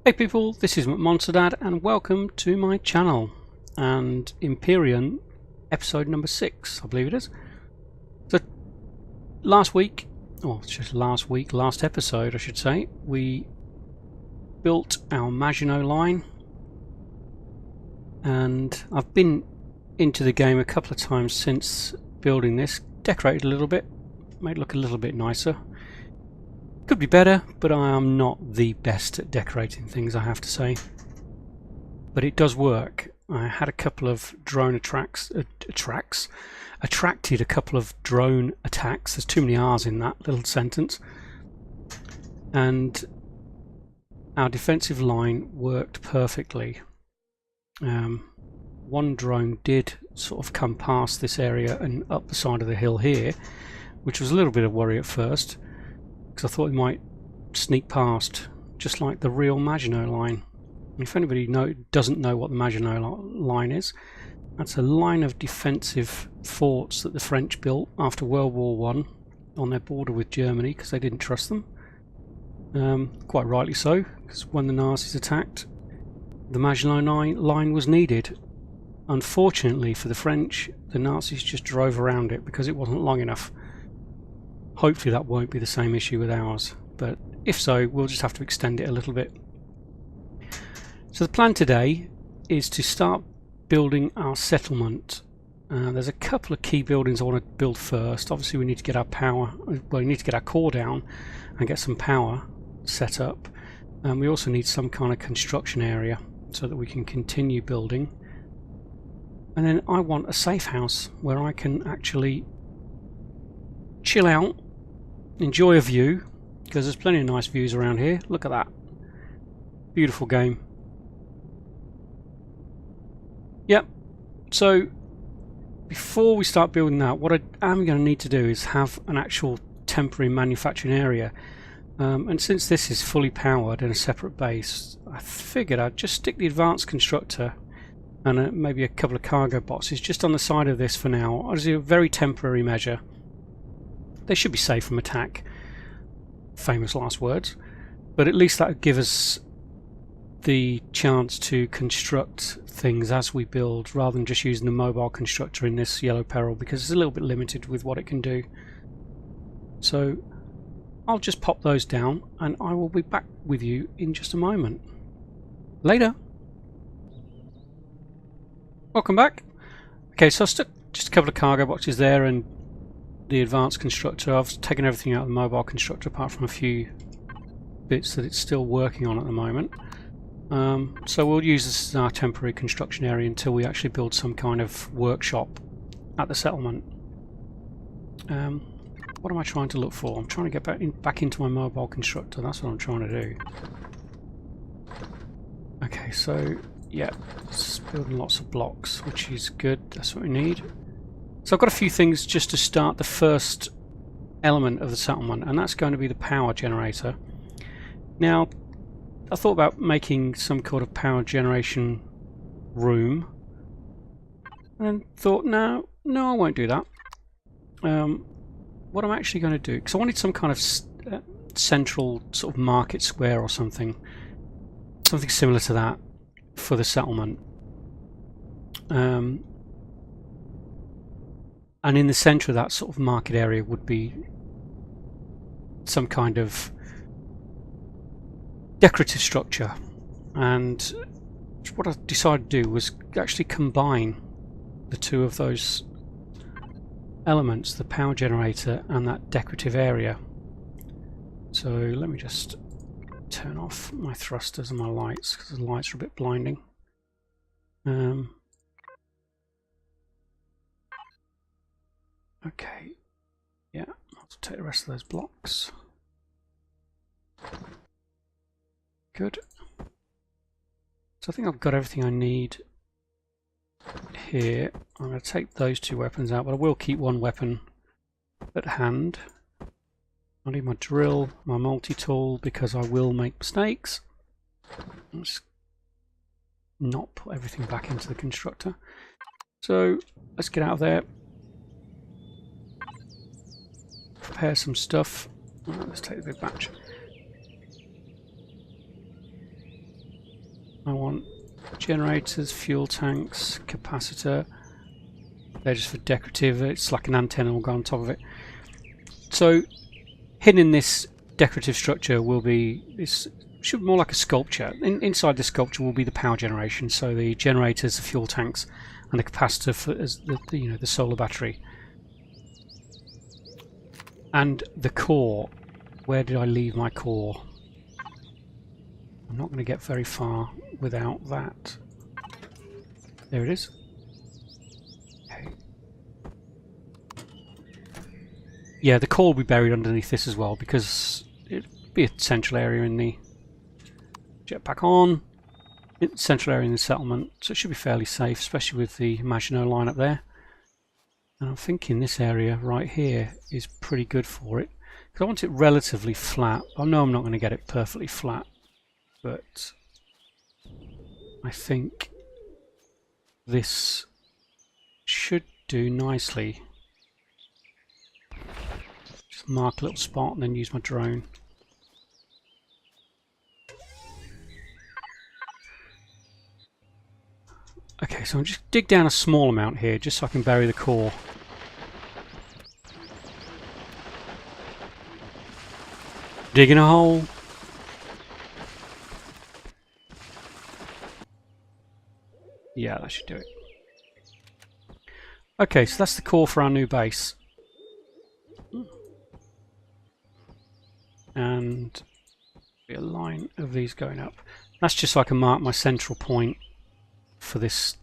Hey people, this is McMonsterdad and welcome to my channel and Empyrion episode number 6, I believe it is. So last episode I should say, we built our Maginot Line, and I've been into the game a couple of times since building this, decorated a little bit, made it look a little bit nicer. Could be better, but I am not the best at decorating things, I have to say. But it does work. I had a couple of drone attracted a couple of drone attacks. There's too many R's in that little sentence. And our defensive line worked perfectly. One drone did sort of come past this area and up the side of the hill here, which was a little bit of worry at first, because I thought it might sneak past, just like the real Maginot Line. If anybody doesn't know what the Maginot Line is, that's a line of defensive forts that the French built after World War I on their border with Germany because they didn't trust them. Quite rightly so, because when the Nazis attacked, the Maginot Line was needed. Unfortunately for the French, the Nazis just drove around it because it wasn't long enough. Hopefully that won't be the same issue with ours, but if so, we'll just have to extend it a little bit. So the plan today is to start building our settlement. There's a couple of key buildings I want to build first. Obviously we need to get our power, well, we need to get our core down and get some power set up. And we also need some kind of construction area so that we can continue building. And then I want a safe house where I can actually chill out, enjoy a view, because there's plenty of nice views around here. Look at that. Beautiful game. Yep. So before we start building that, what I am going to need to do is have an actual temporary manufacturing area. And since this is fully powered in a separate base, I figured I'd just stick the advanced constructor and maybe a couple of cargo boxes just on the side of this for now. I'll do a very temporary measure. They should be safe from attack. Famous last words. But at least that would give us the chance to construct things as we build, rather than just using the mobile constructor in this Yellow Peril, because it's a little bit limited with what it can do. So I'll just pop those down and I will be back with you in just a moment. Later. Welcome back. Okay, so I stuck just a couple of cargo boxes there and the advanced constructor. I've taken everything out of the mobile constructor apart from a few bits that it's still working on at the moment. So we'll use this as our temporary construction area until we actually build some kind of workshop at the settlement. What am I trying to look for? I'm trying to get back into my mobile constructor. That's what I'm trying to do. Okay, so yeah, it's building lots of blocks, which is good. That's what we need. So I've got a few things just to start the first element of the settlement, and that's going to be the power generator. Now, I thought about making some kind of power generation room, and thought, no, I won't do that. What I'm actually going to do, because I wanted some kind of central sort of market square or something similar to that for the settlement. And in the centre of that sort of market area would be some kind of decorative structure. And what I decided to do was actually combine the two of those elements, the power generator and that decorative area. So let me just turn off my thrusters and my lights, because the lights are a bit blinding. Okay, yeah, I'll take the rest of those blocks. Good. So I think I've got everything I need here. I'm going to take those two weapons out, but I will keep one weapon at hand. I need my drill, my multi-tool, because I will make mistakes. Let's not put everything back into the constructor. So let's get out of there. Prepare some stuff. Let's take the big batch. I want generators, fuel tanks, capacitor. They're just for decorative. It's like an antenna will go on top of it. So hidden in this decorative structure will be this. Should be more like a sculpture. Inside the sculpture will be the power generation. So the generators, the fuel tanks, and the capacitor for as the solar battery. And the core. Where did I leave my core? I'm not going to get very far without that. There it is. Okay. Yeah, the core will be buried underneath this as well because it'll be a central area in the jetpack on. Central area in the settlement, so it should be fairly safe, especially with the Maginot line up there. And I'm thinking this area right here is pretty good for it. Because I want it relatively flat. I know I'm not going to get it perfectly flat, but I think this should do nicely. Just mark a little spot and then use my drone. Okay, so I'll just dig down a small amount here just so I can bury the core. Digging a hole. Yeah, that should do it. Okay, so that's the core for our new base. And a line of these going up. That's just so I can mark my central point for this.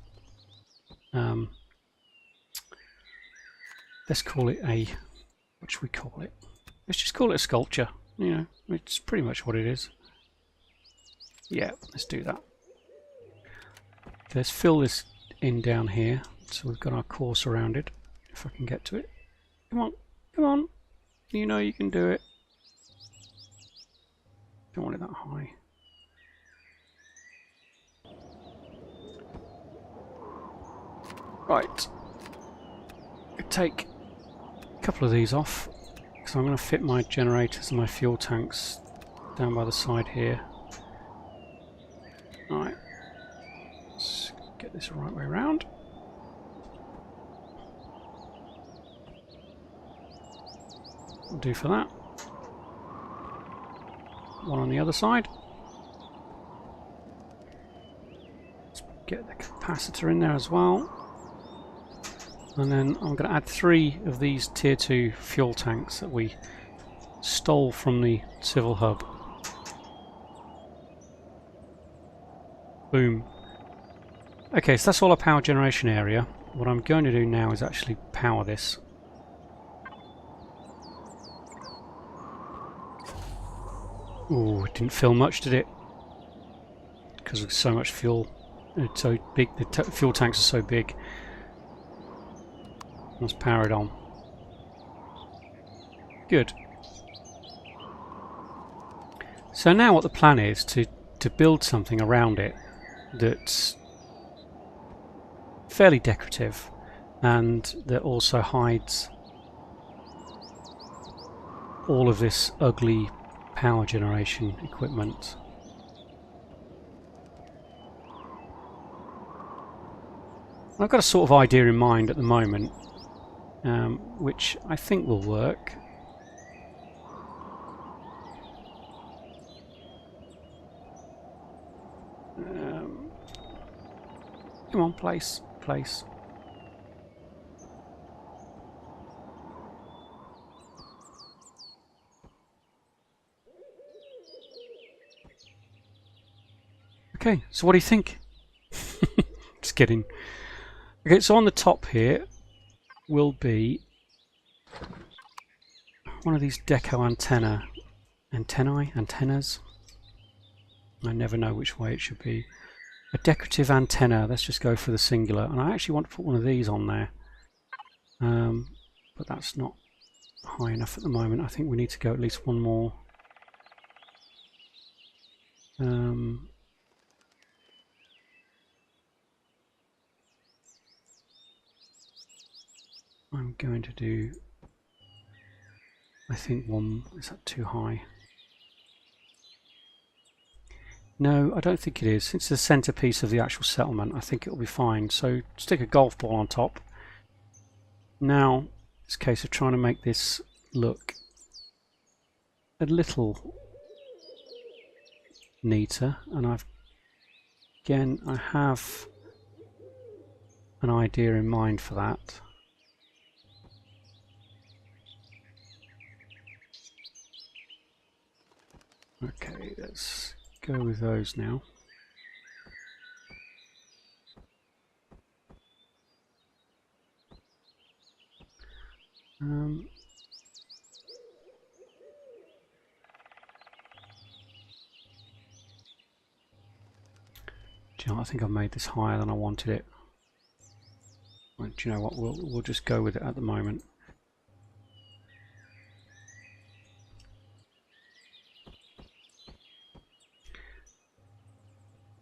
Let's call it a. What should we call it? Let's just call it a sculpture. You know, it's pretty much what it is. Yeah, let's do that. Okay, let's fill this in down here so we've got our core surrounded. If I can get to it. Come on, come on. You know you can do it. Don't want it that high. Right. I'll take a couple of these off because I'm going to fit my generators and my fuel tanks down by the side here. Alright. Let's get this the right way around. Will do for that. One on the other side. Let's get the capacitor in there as well. And then I'm going to add 3 of these tier 2 fuel tanks that we stole from the civil hub. Boom. Okay, so that's all our power generation area. What I'm going to do now is actually power this. Ooh, it didn't fill much, did it? Because there's so much fuel. It's so big, the fuel tanks are so big. Let's power it on. Good. So now what the plan is to build something around it that's fairly decorative and that also hides all of this ugly power generation equipment. I've got a sort of idea in mind at the moment, which I think will work. Come on, place. Okay, so what do you think? Just kidding. Okay, so on the top here will be one of these deco antennas. I never know which way it should be. A decorative antenna. Let's just go for the singular. And I actually want to put one of these on there, but that's not high enough at the moment. I think we need to go at least one more. I'm going to do, I think one, is that too high? No, I don't think it is. It's the centerpiece of the actual settlement. I think it'll be fine. So stick a golf ball on top. Now it's a case of trying to make this look a little neater, and I have an idea in mind for that. Okay, let's go with those now. Do you know, I think I've made this higher than I wanted it. Well, do you know what? We'll just go with it at the moment.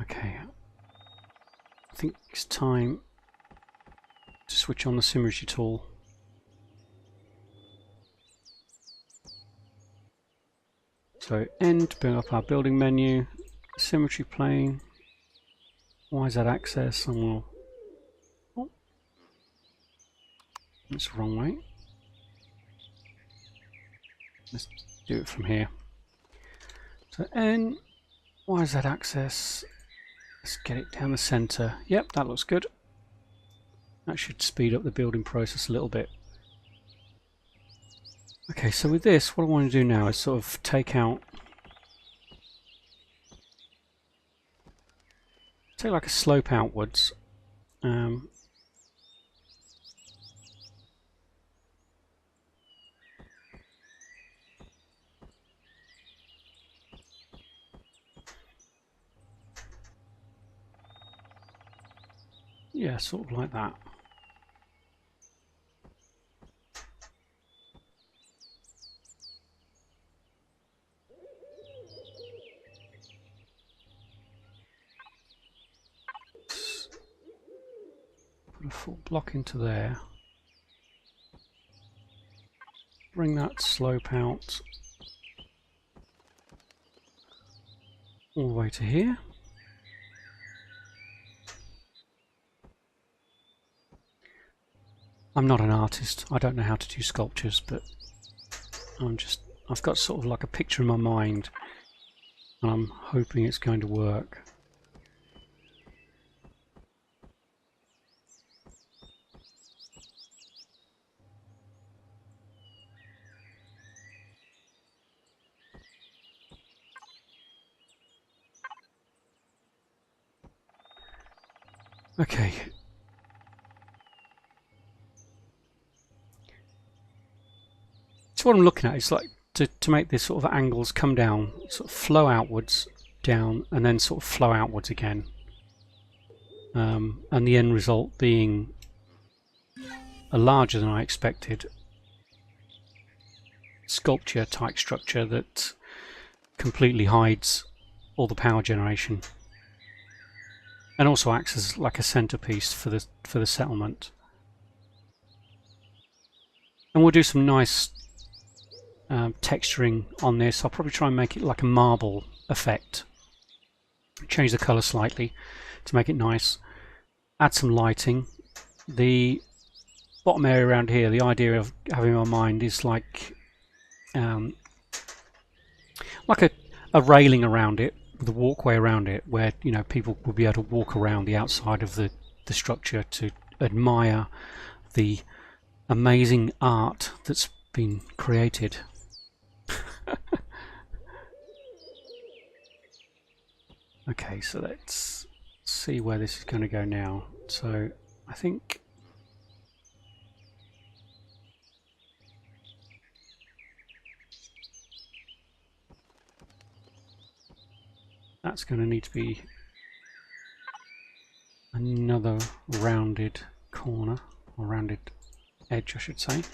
Okay, I think it's time to switch on the symmetry tool. So end, bring up our building menu, symmetry plane, YZ axis, and we'll... Oh, that's the wrong way. Let's do it from here. So N, YZ axis, let's get it down the center. Yep, that looks good. That should speed up the building process a little bit. Okay, so with this, what I want to do now is sort of take like a slope outwards. Yeah, sort of like that. Put a full block into there. Bring that slope out all the way to here. I'm not an artist. I don't know how to do sculptures, but I've got sort of like a picture in my mind, and I'm hoping it's going to work. Okay. So what I'm looking at is like to make this sort of angles come down, sort of flow outwards, down, and then sort of flow outwards again. And the end result being a larger than I expected sculpture type structure that completely hides all the power generation and also acts as like a centerpiece for the settlement. And we'll do some nice texturing on this. I'll probably try and make it like a marble effect, change the color slightly to make it nice, add some lighting. The bottom area around here, the idea of having in my mind is like a railing around it with a walkway around it, where people will be able to walk around the outside of the structure to admire the amazing art that's been created. Okay, so let's see where this is going to go now. So I think that's going to need to be another rounded corner, or rounded edge I should say.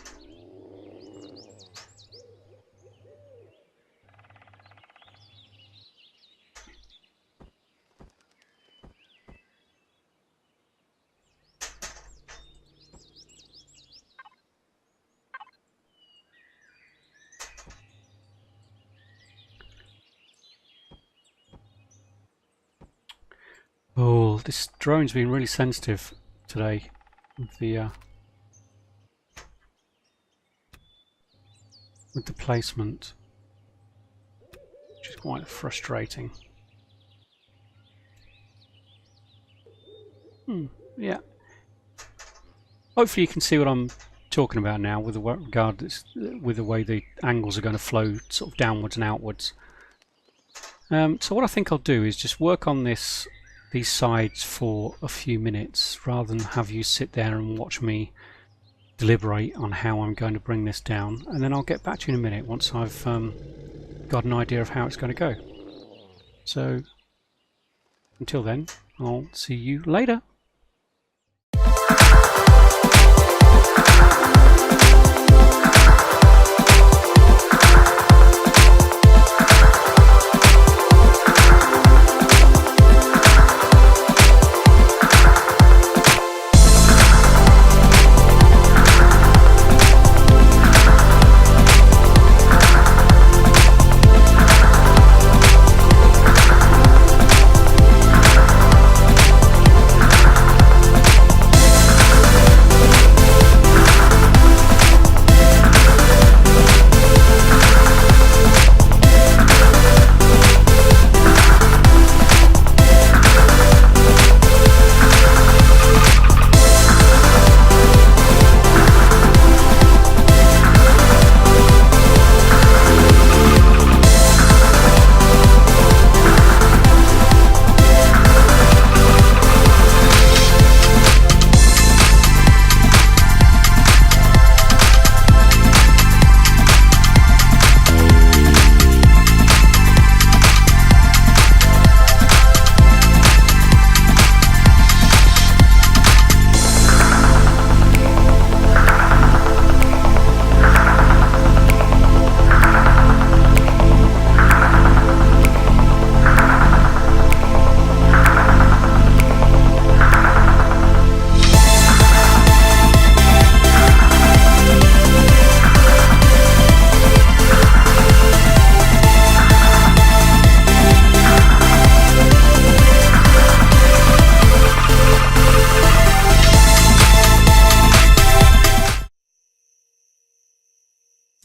Oh, this drone's been really sensitive today with the placement, which is quite frustrating. Yeah. Hopefully you can see what I'm talking about now with the way the angles are going to flow sort of downwards and outwards. So what I think I'll do is just work on these sides for a few minutes rather than have you sit there and watch me deliberate on how I'm going to bring this down, and then I'll get back to you in a minute once I've got an idea of how it's going to go. So until then, I'll see you later.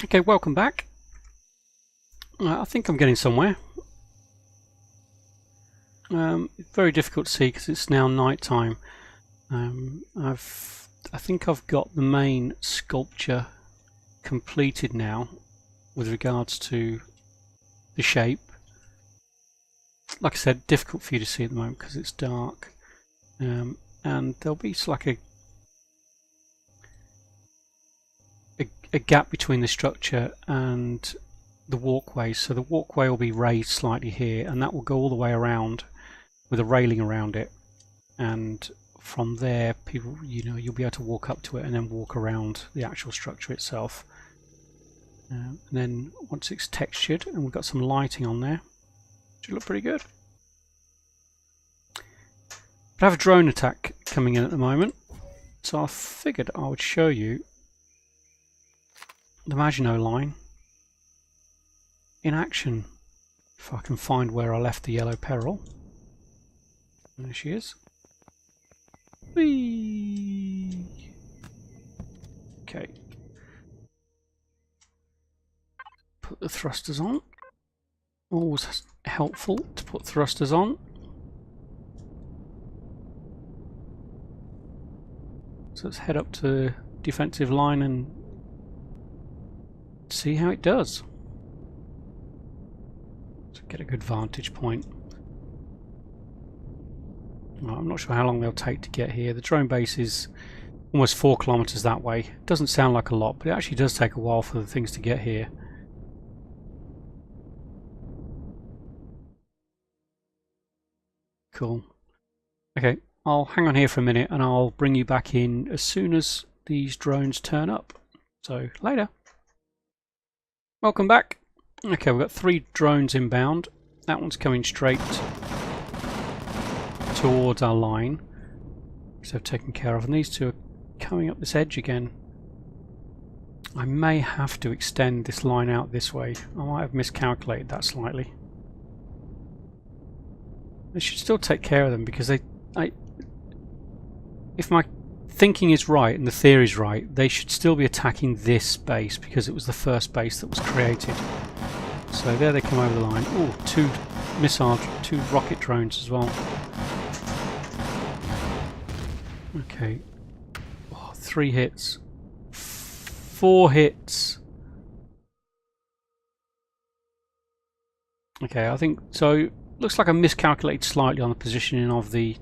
Okay, welcome back. I think I'm getting somewhere. Very difficult to see because it's now night time. I think I've got the main sculpture completed now with regards to the shape. Like I said, difficult for you to see at the moment because it's dark, and there'll be like a gap between the structure and the walkway, so the walkway will be raised slightly here, and that will go all the way around with a railing around it, and from there people, you'll be able to walk up to it and then walk around the actual structure itself. And then once it's textured and we've got some lighting on there, it should look pretty good. But I have a drone attack coming in at the moment, so I figured I would show you the Maginot Line in action. If I can find where I left the yellow peril. There she is. Whee! Okay. Put the thrusters on. Always helpful to put thrusters on. So let's head up to defensive line and see how it does. So get a good vantage point. Well, I'm not sure how long they'll take to get here. The drone base is almost 4 kilometers that way. Doesn't sound like a lot, but it actually does take a while for the things to get here. Cool. Okay, I'll hang on here for a minute and I'll bring you back in as soon as these drones turn up. So, later. Welcome back. Okay, we've got 3 drones inbound. That one's coming straight towards our line, so I've taken care of, and these 2 are coming up this edge again. I may have to extend this line out this way. I might have miscalculated that slightly. I should still take care of them because if my thinking is right and the theory is right, they should still be attacking this base because it was the first base that was created. So there they come over the line. Oh, two rocket drones as well. Okay. Oh, 3 hits. 4 hits. Okay, I think so. Looks like I miscalculated slightly on the positioning of the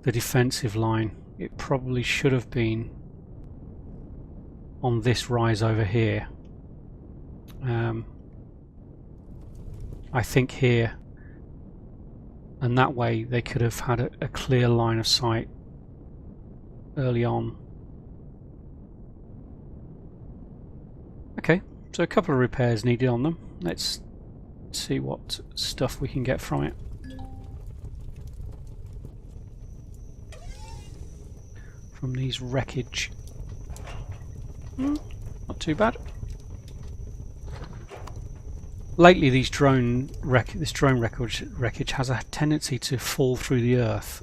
defensive line. It probably should have been on this rise over here. I think here, and that way they could have had a clear line of sight early on. Okay, so a couple of repairs needed on them. Let's see what stuff we can get from it. From these wreckage. Not too bad. Lately, this drone wreckage has a tendency to fall through the earth.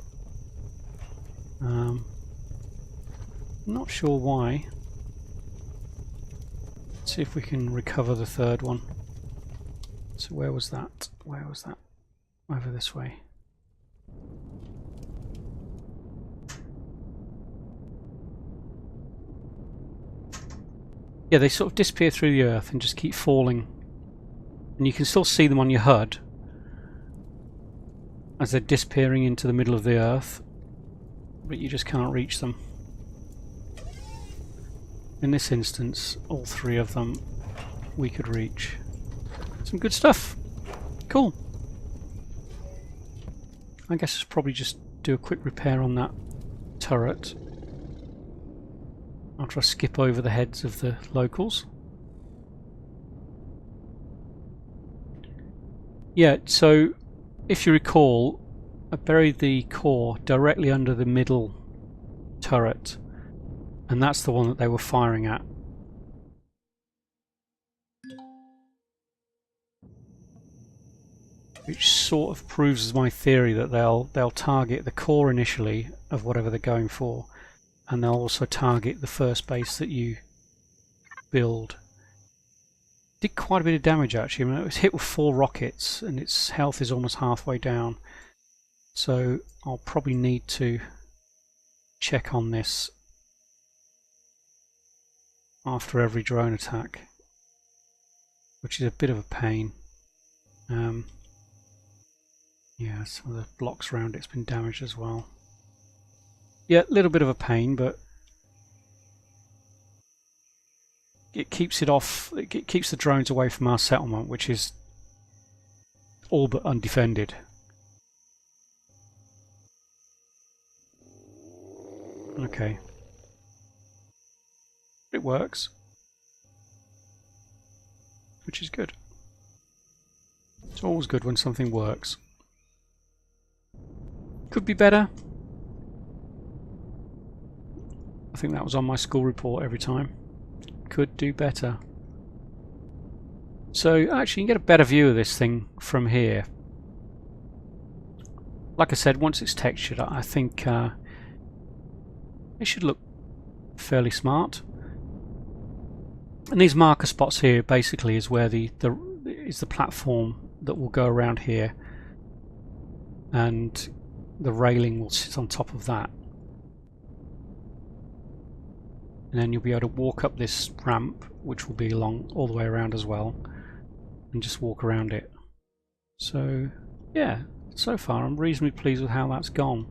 Not sure why. Let's see if we can recover the third one. So where was that? Where was that? Over this way. Yeah, they sort of disappear through the earth and just keep falling. And you can still see them on your HUD as they're disappearing into the middle of the earth, but you just can't reach them. In this instance, all 3 of them we could reach. Some good stuff. Cool. I guess it's probably just do a quick repair on that turret after I skip over the heads of the locals. Yeah, so if you recall, I buried the core directly under the middle turret, and that's the one that they were firing at. Which sort of proves my theory that they'll target the core initially of whatever they're going for, and they'll also target the first base that you build. Did quite a bit of damage actually. I mean, it was hit with 4 rockets and its health is almost halfway down. So I'll probably need to check on this after every drone attack, which is a bit of a pain. Yeah, some of the blocks around it's been damaged as well. Yeah, a little bit of a pain, but it keeps it off. It keeps the drones away from our settlement, which is all but undefended. Okay, it works, which is good. It's always good when something works. Could be better. I think that was on my school report every time. Could do better. So actually you can get a better view of this thing from here. Like I said, once it's textured, I think it should look fairly smart. And these marker spots here basically is where the platform that will go around here, and the railing will sit on top of that. And then you'll be able to walk up this ramp, which will be along all the way around as well, and just walk around it. So yeah, so far I'm reasonably pleased with how that's gone.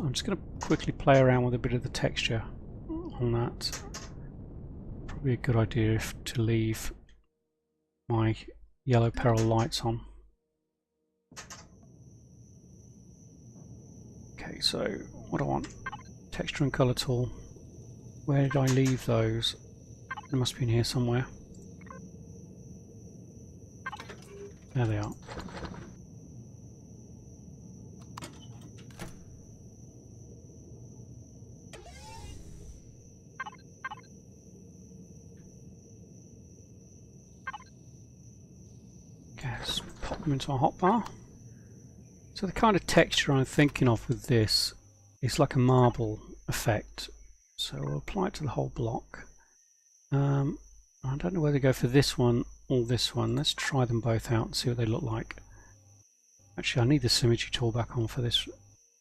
I'm just going to quickly play around with a bit of the texture on that. Probably a good idea to leave my yellow peril lights on. Okay, so what do I want? Texture and colour tool. Where did I leave those? They must be in here somewhere. There they are. Okay, let's pop them into a hotbar. So the kind of texture I'm thinking of with this is like a marble effect. So we'll apply it to the whole block. I don't know whether to go for this one or this one. Let's try them both out and see what they look like. Actually, I need the symmetry tool back on for this.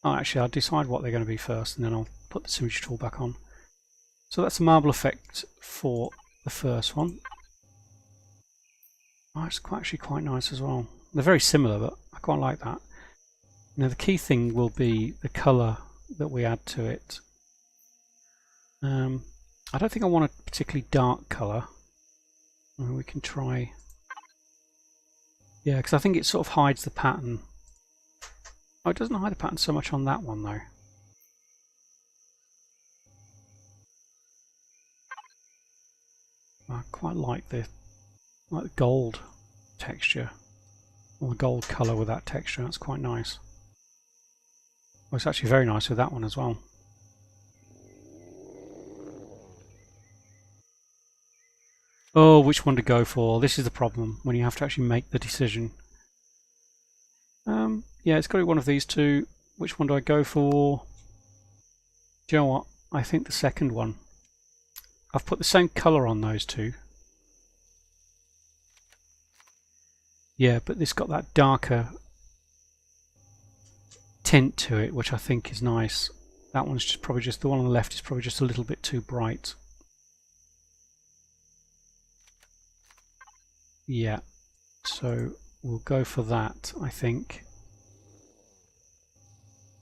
Oh, actually, I'll decide what they're going to be first, and then I'll put the symmetry tool back on. So that's the marble effect for the first one. Oh, it's actually quite nice as well. They're very similar, but I quite like that. Now, the key thing will be the colour that we add to it. I don't think I want a particularly dark colour. We can try... Yeah, because I think it sort of hides the pattern. Oh, it doesn't hide the pattern so much on that one, though. I quite like the gold texture, or the gold colour with that texture. That's quite nice. Well, it's actually very nice with that one as well. Oh, which one to go for? This is the problem when you have to actually make the decision. Yeah, it's got to be one of these two. Which one do I go for? Do you know what? I think the second one. I've put the same colour on those two. Yeah, but this got that darker tint to it, which I think is nice. That one's just probably just the one on the left is probably just a little bit too bright. Yeah, so we'll go for that, I think,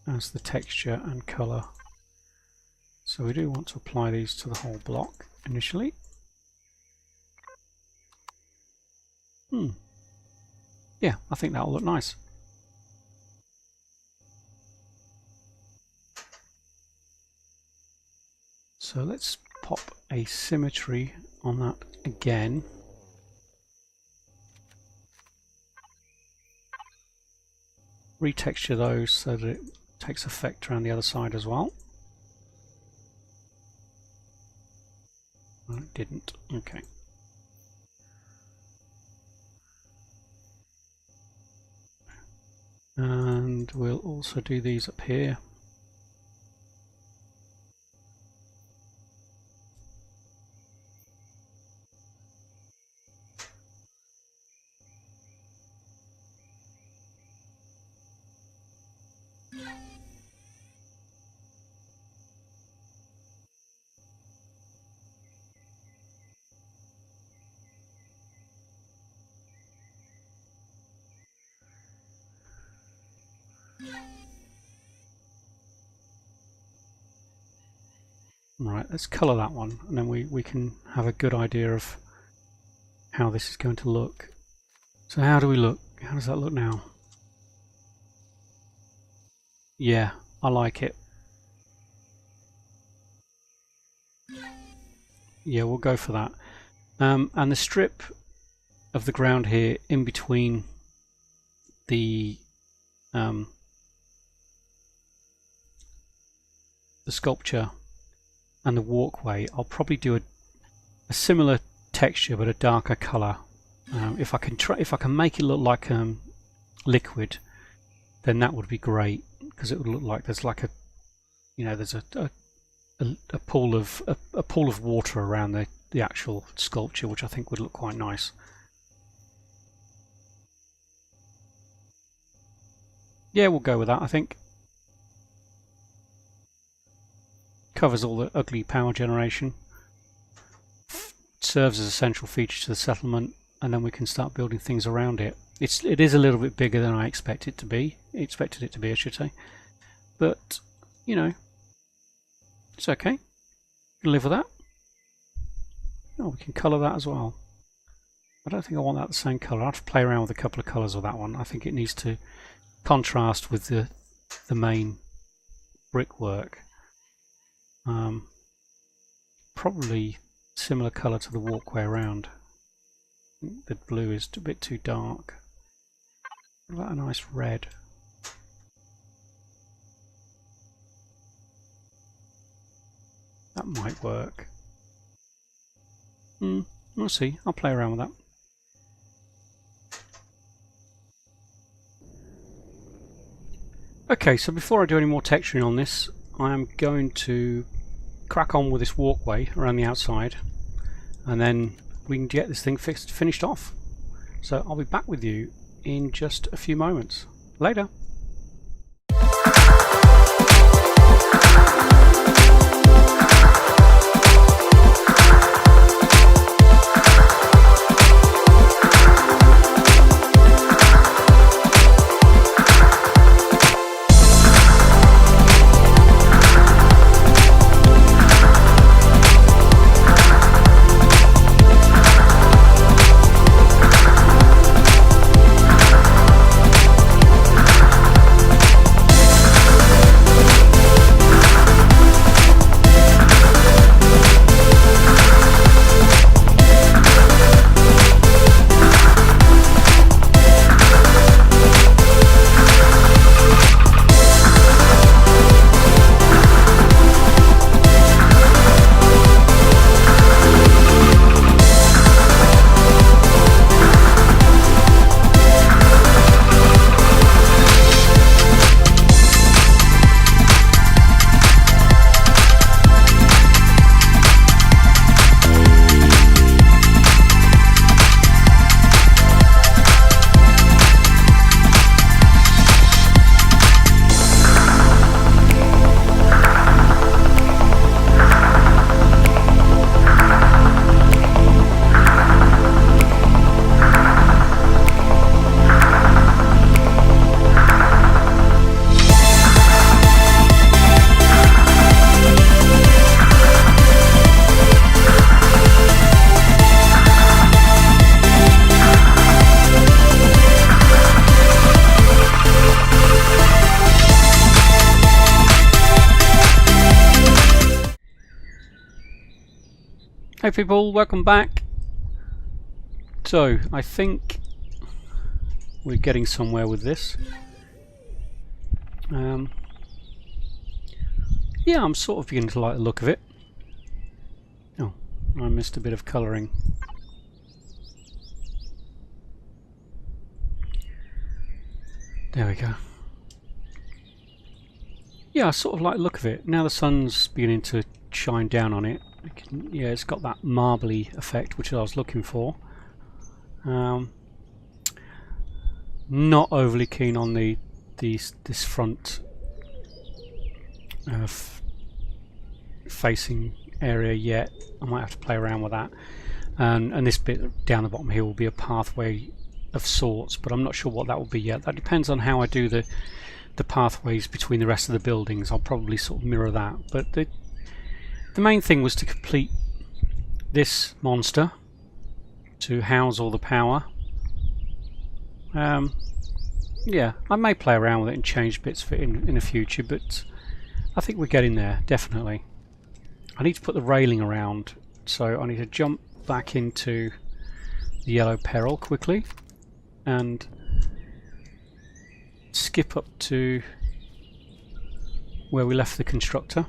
as the texture and colour. So we do want to apply these to the whole block initially. Yeah, I think that'll look nice. So let's pop a symmetry on that again. Retexture those so that it takes effect around the other side as well. It didn't. Okay. And we'll also do these up here. Right, let's colour that one, and then we can have a good idea of how this is going to look. So how do we look? How does that look now? Yeah, I like it. Yeah, we'll go for that. And the strip of the ground here in between the sculpture and the walkway, I'll probably do a similar texture but a darker colour. If I can make it look like liquid, then that would be great, because it would look like there's like there's a pool of water around the actual sculpture, which I think would look quite nice. Yeah, we'll go with that, I think. Covers all the ugly power generation, serves as a central feature to the settlement, and then we can start building things around it. It is a little bit bigger than I expected it to be, I should say. But, you know, it's okay. Can live with that. Oh, we can colour that as well. I don't think I want that the same colour. I have to play around with a couple of colours of that one. I think it needs to contrast with the main brickwork. Probably similar colour to the walkway around. I think the blue is a bit too dark. What about a nice red? That might work. We'll see. I'll play around with that. Okay, so before I do any more texturing on this, I am going to crack on with this walkway around the outside, and then we can get this thing finished off. So I'll be back with you in just a few moments. Later. Hey people, welcome back. So I think we're getting somewhere with this. Yeah, I'm sort of beginning to like the look of it. Oh, I missed a bit of colouring. There we go. Yeah, I sort of like the look of it. Now the sun's beginning to shine down on it. Yeah, it's got that marbly effect which I was looking for. Not overly keen on this front facing area yet. I might have to play around with that. And this bit down the bottom here will be a pathway of sorts, but I'm not sure what that will be yet. That depends on how I do the pathways between the rest of the buildings. I'll probably sort of mirror that. But the main thing was to complete this monster to house all the power. Yeah, I may play around with it and change bits of it in the future, but I think we're getting there, definitely. I need to put the railing around, so I need to jump back into the yellow peril quickly and skip up to where we left the constructor.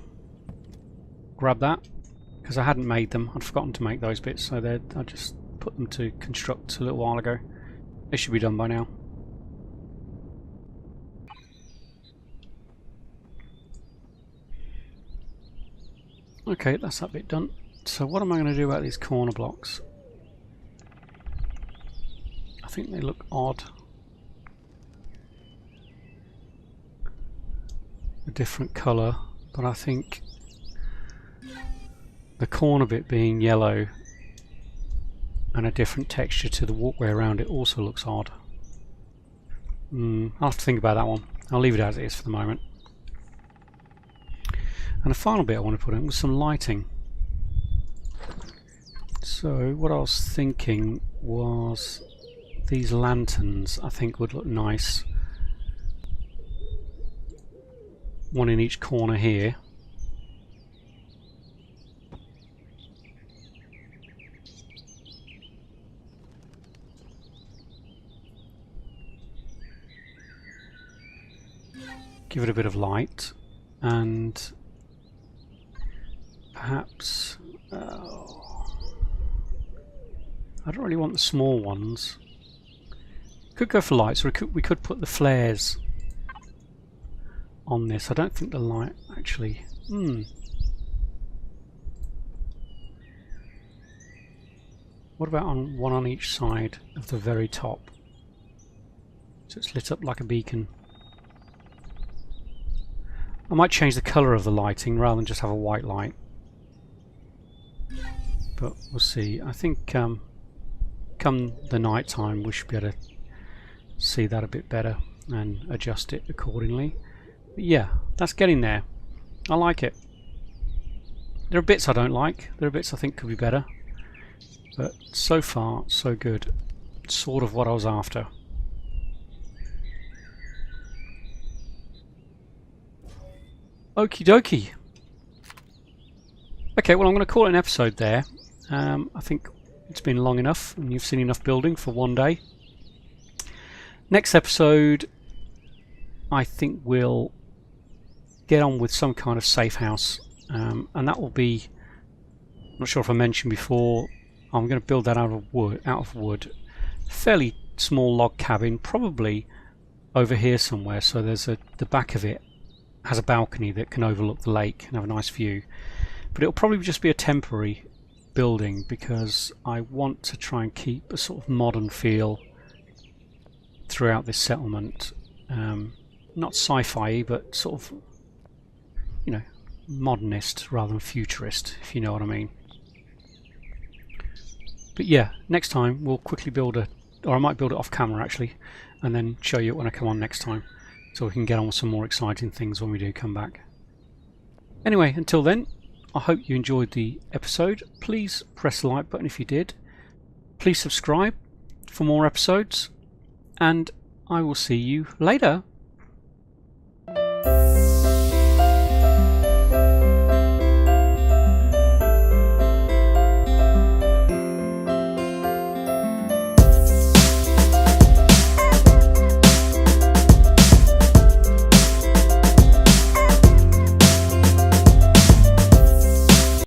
Grab that, because I hadn't made them. I'd forgotten to make those bits, so I just put them to construct a little while ago. They should be done by now. Okay, that's that bit done. So what am I going to do about these corner blocks? I think they look odd. A different colour, but I think the corner bit being yellow and a different texture to the walkway around it also looks odd. I'll have to think about that one. I'll leave it as it is for the moment. And the final bit I want to put in was some lighting. So what I was thinking was these lanterns I think would look nice. One in each corner here. Give it a bit of light, and perhaps I don't really want the small ones. Could go for lights, or we could put the flares on this. I don't think the light actually... What about on one on each side of the very top? So it's lit up like a beacon. I might change the colour of the lighting rather than just have a white light. But we'll see. I think come the night time we should be able to see that a bit better and adjust it accordingly. But yeah, that's getting there. I like it. There are bits I don't like. There are bits I think could be better. But so far, so good. Sort of what I was after. Okie dokie. Okay, well I'm going to call it an episode there. I think it's been long enough and you've seen enough building for one day. Next episode, I think we'll get on with some kind of safe house. And that will be, I'm not sure if I mentioned before, I'm going to build that out of wood. Fairly small log cabin, probably over here somewhere. So there's the back of it has a balcony that can overlook the lake and have a nice view. But it'll probably just be a temporary building because I want to try and keep a sort of modern feel throughout this settlement. Not sci-fi, but sort of, you know, modernist rather than futurist, if you know what I mean. But yeah, next time we'll quickly build or I might build it off camera actually, and then show you it when I come on next time, so we can get on with some more exciting things when we do come back. Anyway, until then, I hope you enjoyed the episode. Please press the like button if you did. Please subscribe for more episodes, and I will see you later.